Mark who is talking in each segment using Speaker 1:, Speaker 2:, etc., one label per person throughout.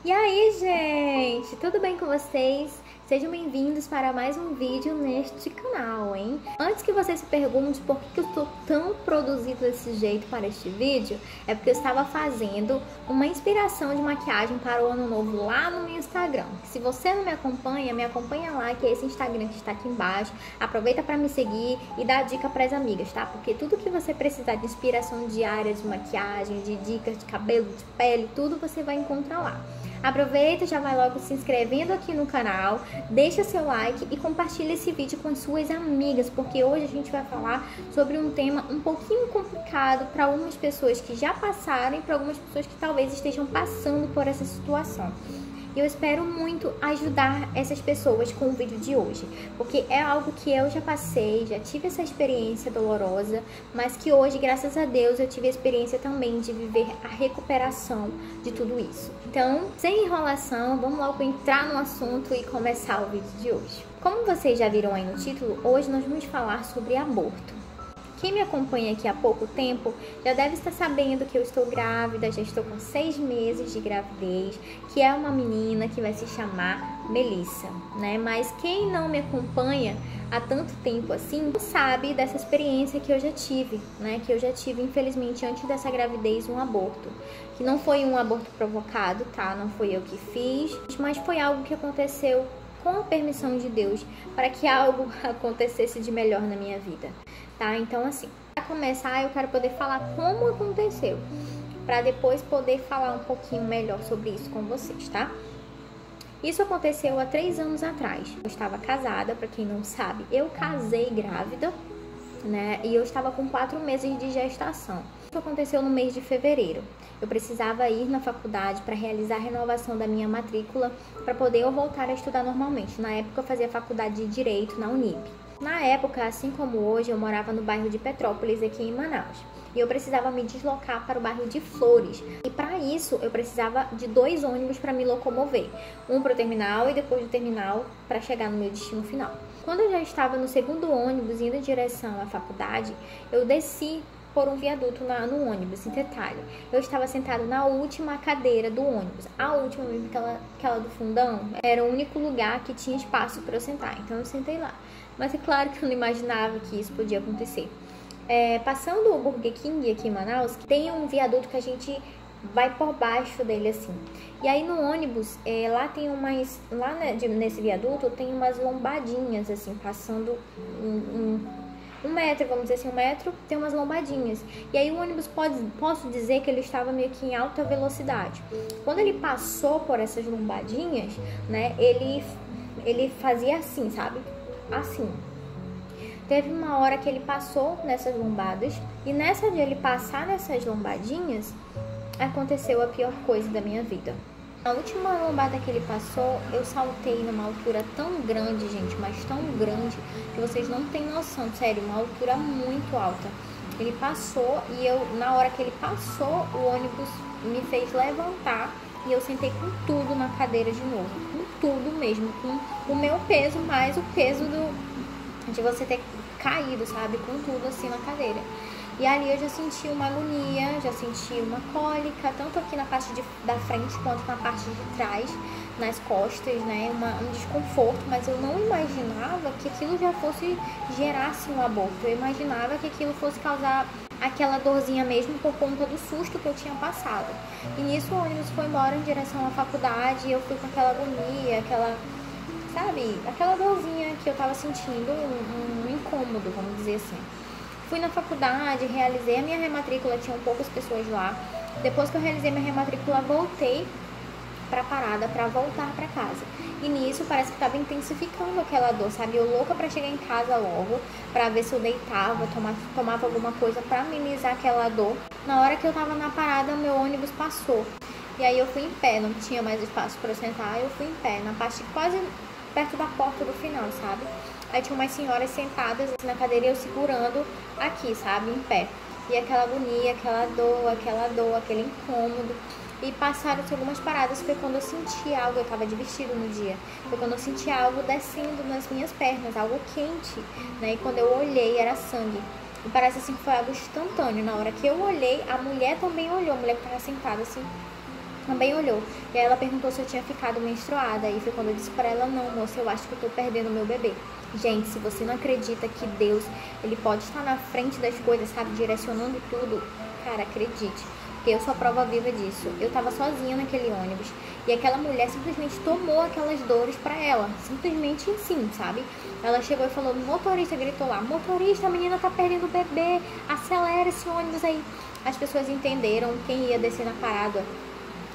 Speaker 1: E aí, gente, tudo bem com vocês? Sejam bem-vindos para mais um vídeo neste canal, hein? Antes que você se pergunte por que eu estou tão produzido desse jeito para este vídeo, é porque eu estava fazendo uma inspiração de maquiagem para o ano novo lá no meu Instagram. Se você não me acompanha lá, que é esse Instagram que está aqui embaixo. Aproveita para me seguir e dar dica para as amigas, tá? Porque tudo que você precisar de inspiração diária, de maquiagem, de dicas de cabelo, de pele, tudo você vai encontrar lá. Aproveita, já vai logo se inscrevendo aqui no canal, deixa seu like e compartilha esse vídeo com suas amigas, porque hoje a gente vai falar sobre um tema um pouquinho complicado para algumas pessoas que já passaram e para algumas pessoas que talvez estejam passando por essa situação. E eu espero muito ajudar essas pessoas com o vídeo de hoje, porque é algo que eu já passei, já tive essa experiência dolorosa, mas que hoje, graças a Deus, eu tive a experiência também de viver a recuperação de tudo isso. Então, sem enrolação, vamos logo entrar no assunto e começar o vídeo de hoje. Como vocês já viram aí no título, hoje nós vamos falar sobre aborto. Quem me acompanha aqui há pouco tempo já deve estar sabendo que eu estou grávida, já estou com 6 meses de gravidez, que é uma menina que vai se chamar Melissa, né? Mas quem não me acompanha há tanto tempo assim, não sabe dessa experiência que eu já tive, né? Que eu já tive, infelizmente, antes dessa gravidez, um aborto. Que não foi um aborto provocado, tá? Não foi eu que fiz, mas foi algo que aconteceu com a permissão de Deus para que algo acontecesse de melhor na minha vida. Tá? Então, assim, para começar, eu quero poder falar como aconteceu, para depois poder falar um pouquinho melhor sobre isso com vocês, tá? Isso aconteceu há 3 anos atrás. Eu estava casada, para quem não sabe, eu casei grávida, né? E eu estava com 4 meses de gestação. Isso aconteceu no mês de fevereiro. Eu precisava ir na faculdade para realizar a renovação da minha matrícula para poder eu voltar a estudar normalmente. Na época, eu fazia faculdade de Direito na Unip. Na época, assim como hoje, eu morava no bairro de Petrópolis, aqui em Manaus. E eu precisava me deslocar para o bairro de Flores. E para isso, eu precisava de 2 ônibus para me locomover. Um para o terminal e depois do terminal para chegar no meu destino final. Quando eu já estava no segundo ônibus, indo em direção à faculdade, eu desci por um viaduto no ônibus. Em detalhe, eu estava sentada na última cadeira do ônibus. A última mesmo, aquela do fundão, era o único lugar que tinha espaço para eu sentar. Então eu sentei lá. Mas é claro que eu não imaginava que isso podia acontecer. Passando o Burger King aqui em Manaus, tem um viaduto que a gente vai por baixo dele assim. E aí no ônibus, lá tem umas... Lá nesse viaduto tem umas lombadinhas assim, passando um metro, vamos dizer assim, 1 metro, tem umas lombadinhas. E aí o ônibus, posso dizer que ele estava meio que em alta velocidade. Quando ele passou por essas lombadinhas, né, ele fazia assim, sabe? Assim. Teve uma hora que ele passou nessas lombadas, e nessa de ele passar nessas lombadinhas, aconteceu a pior coisa da minha vida. A última lombada que ele passou, eu saltei numa altura tão grande, gente, mas tão grande, que vocês não têm noção, sério, uma altura muito alta. Ele passou e na hora que ele passou, o ônibus me fez levantar e eu sentei com tudo na cadeira de novo, com tudo mesmo, com o meu peso mais o peso de você ter caído, sabe, com tudo assim na cadeira. E ali eu já senti uma agonia, já senti uma cólica, tanto aqui na parte da frente quanto na parte de trás, nas costas, né, um desconforto, mas eu não imaginava que aquilo já fosse gerar assim, um aborto. Eu imaginava que aquilo fosse causar aquela dorzinha mesmo por conta do susto que eu tinha passado. E nisso o ônibus foi embora em direção à faculdade e eu fui com aquela agonia, aquela dorzinha que eu tava sentindo, um incômodo, vamos dizer assim. Fui na faculdade, realizei a minha rematrícula, tinham poucas pessoas lá. Depois que eu realizei minha rematrícula, voltei pra parada pra voltar pra casa. E nisso parece que tava intensificando aquela dor, sabe? Eu louca pra chegar em casa logo, pra ver se eu deitava, tomava alguma coisa pra amenizar aquela dor. Na hora que eu tava na parada, o meu ônibus passou. E aí eu fui em pé, não tinha mais espaço pra eu sentar, eu fui em pé, na parte quase perto da porta do final, sabe? Aí tinha umas senhoras sentadas na cadeira e eu segurando aqui, sabe? Em pé. E aquela agonia, aquela dor, aquele incômodo. E passaram-se algumas paradas, foi quando eu senti algo, eu tava de vestido no dia. Foi quando eu senti algo descendo nas minhas pernas, algo quente, né? E quando eu olhei, era sangue. E parece assim que foi algo instantâneo. Na hora que eu olhei, a mulher também olhou, a mulher que tava sentada assim, também olhou. E aí ela perguntou se eu tinha ficado menstruada. E foi quando eu disse pra ela, não, moça, eu acho que eu tô perdendo meu bebê. Gente, se você não acredita que Deus, ele pode estar na frente das coisas, sabe, direcionando tudo, cara, acredite. Porque eu sou a prova viva disso. Eu tava sozinha naquele ônibus. E aquela mulher simplesmente tomou aquelas dores pra ela. Simplesmente assim, sabe? Ela chegou e falou, o motorista gritou lá, motorista, a menina tá perdendo o bebê, acelera esse ônibus aí. As pessoas entenderam quem ia descer na parada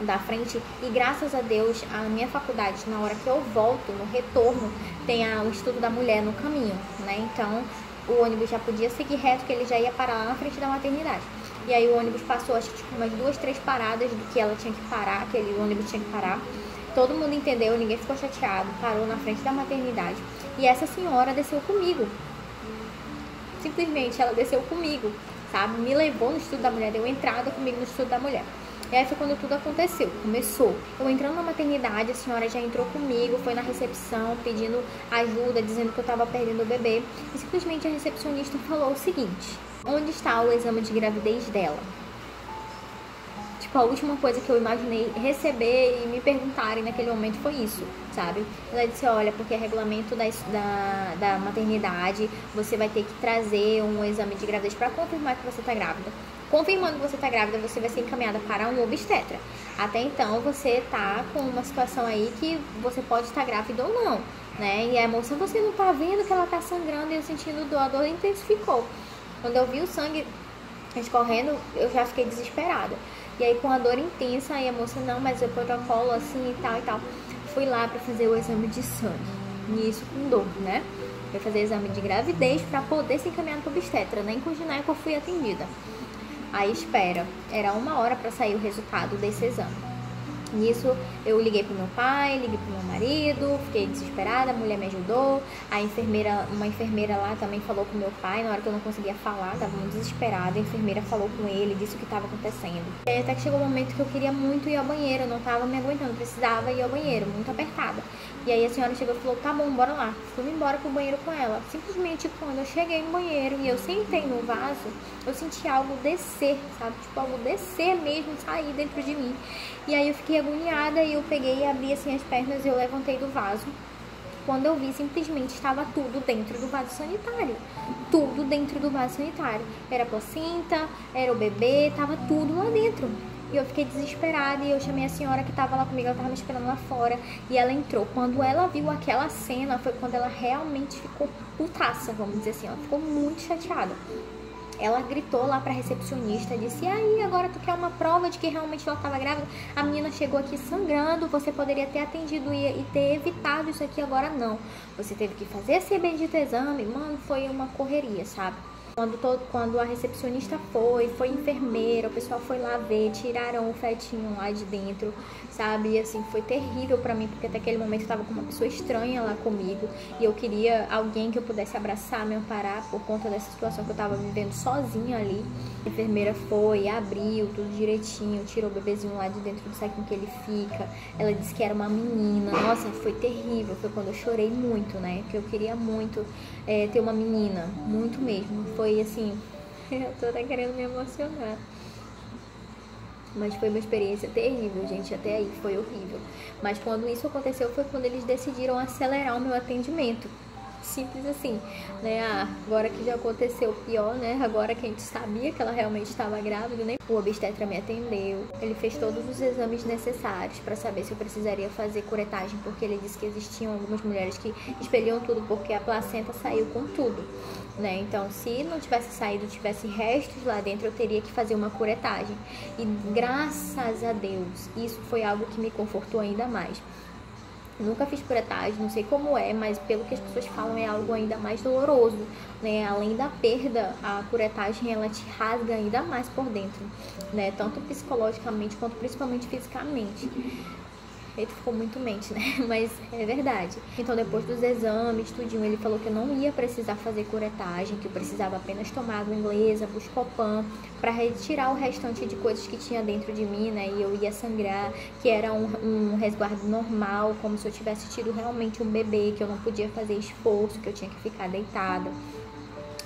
Speaker 1: da frente. E graças a Deus, a minha faculdade, na hora que eu volto, no retorno, tem o Instituto da Mulher no caminho, né? Então, o ônibus já podia seguir reto, que ele já ia parar lá na frente da maternidade. E aí o ônibus passou, acho que tipo, umas 2, 3 paradas do que ela tinha que parar, aquele ônibus tinha que parar. Todo mundo entendeu, ninguém ficou chateado, parou na frente da maternidade. E essa senhora desceu comigo. Simplesmente, ela desceu comigo, sabe? Me levou no Instituto da Mulher, deu entrada comigo no Instituto da Mulher. E aí foi quando tudo aconteceu, começou. Eu entrando na maternidade, a senhora já entrou comigo, foi na recepção pedindo ajuda, dizendo que eu tava perdendo o bebê. E simplesmente a recepcionista falou o seguinte, onde está o exame de gravidez dela? Tipo, a última coisa que eu imaginei receber e me perguntarem naquele momento foi isso, sabe? Ela disse, olha, porque é regulamento da maternidade, você vai ter que trazer um exame de gravidez para confirmar que você tá grávida. Confirmando que você tá grávida, você vai ser encaminhada para um obstetra. Até então, você tá com uma situação aí que você pode estar grávida ou não, né? E a moça, você não tá vendo que ela tá sangrando e eu sentindo dor, a dor intensificou. Quando eu vi o sangue escorrendo, eu já fiquei desesperada. E aí, com a dor intensa, aí a moça, não, mas o protocolo assim e tal e tal. Fui lá pra fazer o exame de sangue. E isso com dor, né? Fui fazer exame de gravidez pra poder ser encaminhada pro obstetra. Nem com gineco eu fui atendida. Aí espera, era 1 hora para sair o resultado desse exame. Nisso eu liguei pro meu pai, liguei pro meu marido, fiquei desesperada, a mulher me ajudou, uma enfermeira lá também falou com meu pai, na hora que eu não conseguia falar, tava muito desesperada, a enfermeira falou com ele, disse o que estava acontecendo. E aí até que chegou um momento que eu queria muito ir ao banheiro, eu não tava me aguentando, precisava ir ao banheiro, muito apertada. E aí a senhora chegou e falou, tá bom, bora lá. Fui embora pro banheiro com ela. Simplesmente quando eu cheguei no banheiro e eu sentei no vaso, eu senti algo descer, sabe? Tipo, algo descer mesmo, sair dentro de mim. E aí eu fiquei agoniada e eu peguei e abri assim as pernas e eu levantei do vaso. Quando eu vi, simplesmente estava tudo dentro do vaso sanitário. Tudo dentro do vaso sanitário. Era a placenta, era o bebê, tava tudo lá dentro. E eu fiquei desesperada e eu chamei a senhora que tava lá comigo, ela tava me esperando lá fora. E ela entrou. Quando ela viu aquela cena, foi quando ela realmente ficou putaça, vamos dizer assim. Ela ficou muito chateada. Ela gritou lá pra recepcionista, disse, e aí, agora tu quer uma prova de que realmente ela tava grávida? A menina chegou aqui sangrando, você poderia ter atendido e ter evitado isso aqui, agora não. Você teve que fazer esse bendito exame, mano, foi uma correria, sabe? Quando a recepcionista foi enfermeira, o pessoal foi lá ver, tiraram o fetinho lá de dentro, sabe? E assim, foi terrível pra mim, porque até aquele momento eu tava com uma pessoa estranha lá comigo e eu queria alguém que eu pudesse abraçar, me amparar por conta dessa situação que eu tava vivendo sozinha ali. A enfermeira foi, abriu tudo direitinho, tirou o bebezinho lá de dentro do saquinho que ele fica. Ela disse que era uma menina. Nossa, foi terrível, foi quando eu chorei muito, né? Porque eu queria muito ter uma menina, muito mesmo. Foi assim, eu tô até querendo me emocionar. Mas foi uma experiência terrível, gente, até aí foi horrível. Mas quando isso aconteceu foi quando eles decidiram acelerar o meu atendimento. Simples assim, né? Agora que já aconteceu o pior, né? Agora que a gente sabia que ela realmente estava grávida, né? O obstetra me atendeu, ele fez todos os exames necessários para saber se eu precisaria fazer curetagem, porque ele disse que existiam algumas mulheres que expeliam tudo porque a placenta saiu com tudo, né? Então, se não tivesse saído, tivesse restos lá dentro, eu teria que fazer uma curetagem. E graças a Deus, isso foi algo que me confortou ainda mais. Nunca fiz curetagem, não sei como é, mas pelo que as pessoas falam é algo ainda mais doloroso, né? Além da perda, a curetagem ela te rasga ainda mais por dentro, né? Tanto psicologicamente quanto principalmente fisicamente. Ele ficou muito mente, né? Mas é verdade. Então, depois dos exames, tudinho, ele falou que eu não ia precisar fazer curetagem, que eu precisava apenas tomar água inglesa, Buscopan, para retirar o restante de coisas que tinha dentro de mim, né? E eu ia sangrar, que era um resguardo normal, como se eu tivesse tido realmente um bebê, que eu não podia fazer esforço, que eu tinha que ficar deitada.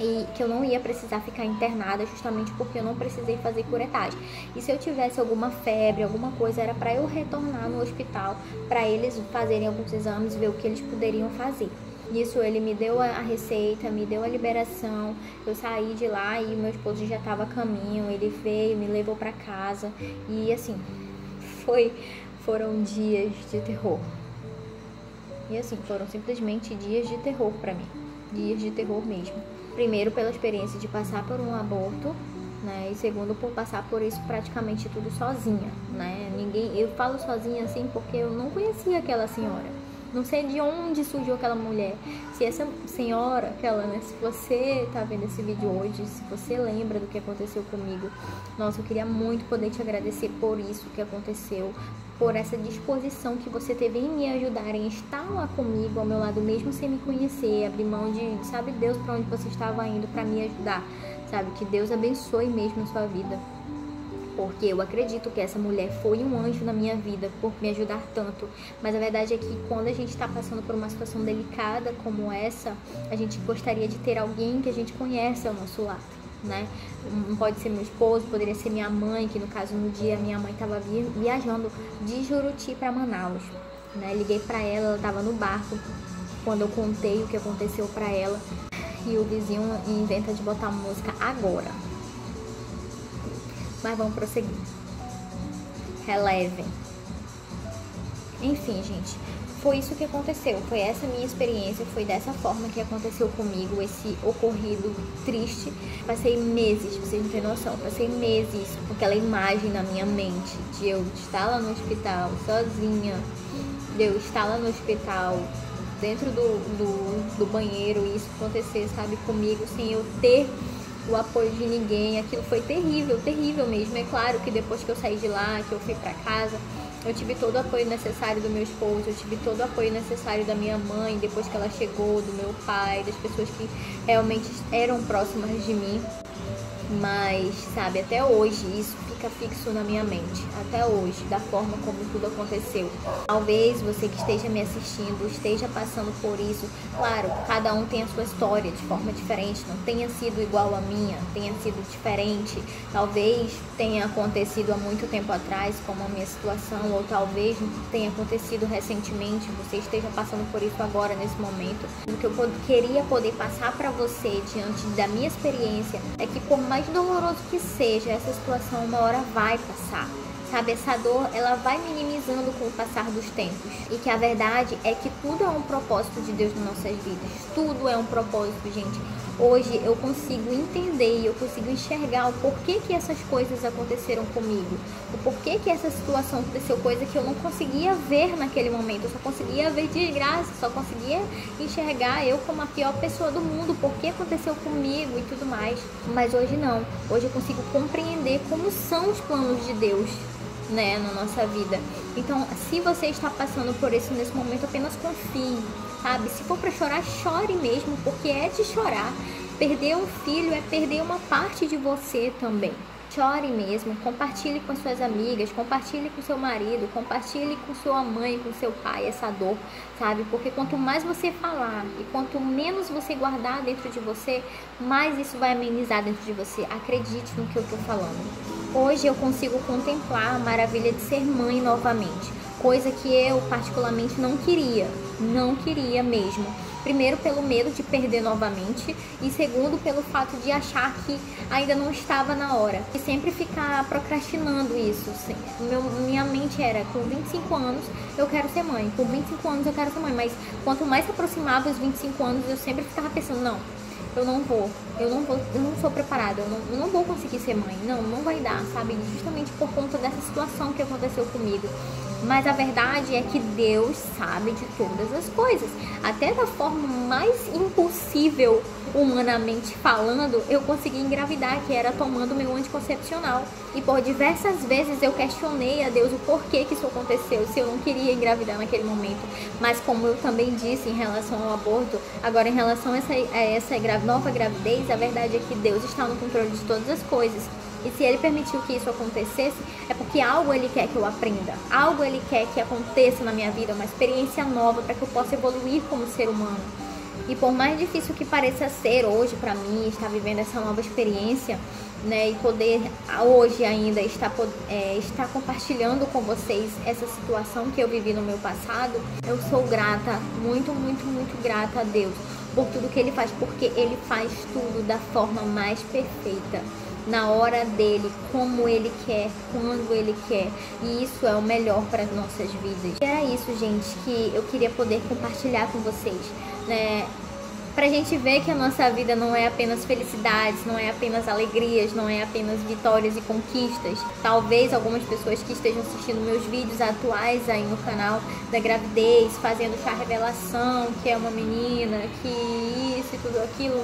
Speaker 1: e que eu não ia precisar ficar internada, justamente porque eu não precisei fazer curetagem. E se eu tivesse alguma febre, alguma coisa, era para eu retornar no hospital, para eles fazerem alguns exames e ver o que eles poderiam fazer. Nisso ele me deu a receita, me deu a liberação, eu saí de lá e meu esposo já estava a caminho, ele veio, me levou para casa e assim, foram dias de terror. E assim, foram simplesmente dias de terror para mim, dias de terror mesmo. Primeiro pela experiência de passar por um aborto, né, e segundo por passar por isso praticamente tudo sozinha, né? Eu falo sozinha assim porque eu não conhecia aquela senhora. Não sei de onde surgiu aquela mulher. Se essa senhora, se você tá vendo esse vídeo hoje, se você lembra do que aconteceu comigo, nossa, eu queria muito poder te agradecer por isso que aconteceu, por essa disposição que você teve em me ajudar, em estar lá comigo, ao meu lado, mesmo sem me conhecer, abrir mão de, sabe Deus pra onde você estava indo pra me ajudar, sabe? Que Deus abençoe mesmo a sua vida. Porque eu acredito que essa mulher foi um anjo na minha vida por me ajudar tanto. Mas a verdade é que quando a gente está passando por uma situação delicada como essa, a gente gostaria de ter alguém que a gente conhece ao nosso lado, né? Não pode ser meu esposo, poderia ser minha mãe, que no caso no dia minha mãe estava viajando de Juruti para Manaus, né? Liguei para ela estava no barco quando eu contei o que aconteceu para ela e o vizinho inventa de botar música agora. Mas vamos prosseguir. Relevem. Enfim, gente, foi isso que aconteceu. Foi essa minha experiência, foi dessa forma que aconteceu comigo, esse ocorrido triste. Passei meses, vocês não têm noção, passei meses com aquela imagem na minha mente de eu estar lá no hospital sozinha, de eu estar lá no hospital dentro do banheiro e isso acontecer, sabe, comigo, sem eu ter o apoio de ninguém. Aquilo foi terrível, terrível mesmo. É claro que depois que eu saí de lá, que eu fui pra casa, eu tive todo o apoio necessário do meu esposo, eu tive todo o apoio necessário da minha mãe, depois que ela chegou, do meu pai, das pessoas que realmente eram próximas de mim. Mas, sabe, até hoje isso fica fixo na minha mente, até hoje, da forma como tudo aconteceu. Talvez você que esteja me assistindo esteja passando por isso. Claro, cada um tem a sua história de forma diferente, não tenha sido igual a minha, tenha sido diferente. Talvez tenha acontecido há muito tempo atrás, como a minha situação, ou talvez tenha acontecido recentemente, você esteja passando por isso agora, nesse momento. O que eu queria poder passar para você diante da minha experiência é que, por mais doloroso que seja, essa situação uma hora vai passar, sabe? Essa dor, ela vai minimizando com o passar dos tempos. E que a verdade é que tudo é um propósito de Deus nas nossas vidas. Tudo é um propósito, gente. Hoje eu consigo entender e eu consigo enxergar o porquê que essas coisas aconteceram comigo. O porquê que essa situação aconteceu, coisa que eu não conseguia ver naquele momento. Eu só conseguia ver de graça, só conseguia enxergar eu como a pior pessoa do mundo, o porquê aconteceu comigo e tudo mais. Mas hoje não. Hoje eu consigo compreender como são os planos de Deus, né, na nossa vida. Então, se você está passando por isso nesse momento, apenas confie, sabe? Se for pra chorar, chore mesmo, porque é de chorar. Perder um filho é perder uma parte de você também. Chore mesmo, compartilhe com suas amigas, compartilhe com seu marido, compartilhe com sua mãe, com seu pai essa dor, sabe? Porque quanto mais você falar e quanto menos você guardar dentro de você, mais isso vai amenizar dentro de você. Acredite no que eu tô falando. Hoje eu consigo contemplar a maravilha de ser mãe novamente, coisa que eu particularmente não queria mesmo. Primeiro pelo medo de perder novamente e segundo pelo fato de achar que ainda não estava na hora. E sempre ficar procrastinando isso. Minha mente era, com 25 anos eu quero ser mãe, com 25 anos eu quero ser mãe, mas quanto mais se aproximava os 25 anos eu sempre ficava pensando, não sou preparada, eu não vou conseguir ser mãe, não vai dar, sabe? Justamente por conta dessa situação que aconteceu comigo. Mas a verdade é que Deus sabe de todas as coisas. Até da forma mais impossível, humanamente falando, eu consegui engravidar, que era tomando meu anticoncepcional. E por diversas vezes eu questionei a Deus o porquê que isso aconteceu, se eu não queria engravidar naquele momento. Mas como eu também disse em relação ao aborto, agora em relação a essa nova gravidez, a verdade é que Deus está no controle de todas as coisas. E se Ele permitiu que isso acontecesse, é porque algo Ele quer que eu aprenda, algo Ele quer que aconteça na minha vida, uma experiência nova para que eu possa evoluir como ser humano. E por mais difícil que pareça ser hoje para mim, estar vivendo essa nova experiência, né, e poder hoje ainda estar compartilhando com vocês essa situação que eu vivi no meu passado, eu sou grata, muito, muito, muito grata a Deus por tudo que Ele faz, porque Ele faz tudo da forma mais perfeita, na hora dele, como Ele quer, quando Ele quer, e isso é o melhor para as nossas vidas. E era isso, gente, que eu queria poder compartilhar com vocês, né? Pra gente ver que a nossa vida não é apenas felicidades, não é apenas alegrias, não é apenas vitórias e conquistas. Talvez algumas pessoas que estejam assistindo meus vídeos atuais aí no canal da gravidez, fazendo chá revelação, que é uma menina, que isso e tudo aquilo,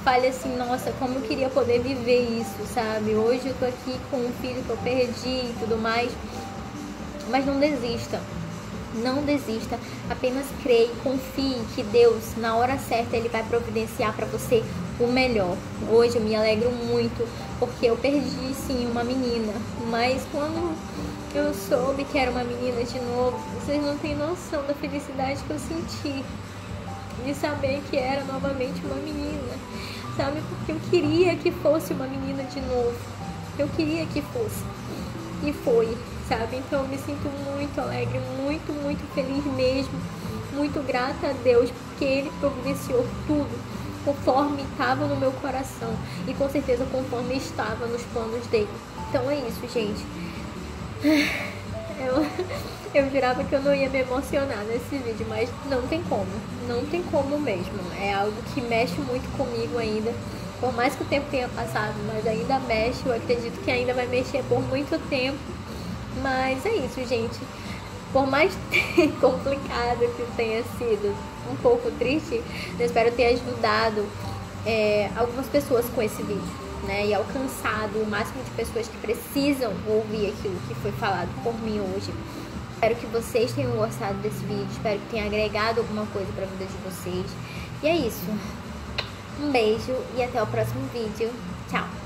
Speaker 1: fale assim, nossa, como eu queria poder viver isso, sabe? Hoje eu tô aqui com um filho que eu perdi e tudo mais, mas não desista. Não desista, apenas creia e confie que Deus, na hora certa, Ele vai providenciar para você o melhor. Hoje eu me alegro muito, porque eu perdi sim uma menina, mas quando eu soube que era uma menina de novo, vocês não têm noção da felicidade que eu senti de saber que era novamente uma menina, sabe? Porque eu queria que fosse uma menina de novo, eu queria que fosse, e foi, sabe? Então eu me sinto muito alegre, muito, muito feliz mesmo, muito grata a Deus, porque Ele providenciou tudo conforme estava no meu coração e com certeza conforme estava nos planos dele. Então é isso, gente. Eu jurava que eu não ia me emocionar nesse vídeo, mas não tem como mesmo. É algo que mexe muito comigo ainda. Por mais que o tempo tenha passado, mas ainda mexe, eu acredito que ainda vai mexer por muito tempo. Mas é isso, gente. Por mais complicado que tenha sido, um pouco triste, eu espero ter ajudado algumas pessoas com esse vídeo, né? E alcançado o máximo de pessoas que precisam ouvir aquilo que foi falado por mim hoje. Espero que vocês tenham gostado desse vídeo, espero que tenha agregado alguma coisa para a vida de vocês. E é isso. Um beijo e até o próximo vídeo. Tchau!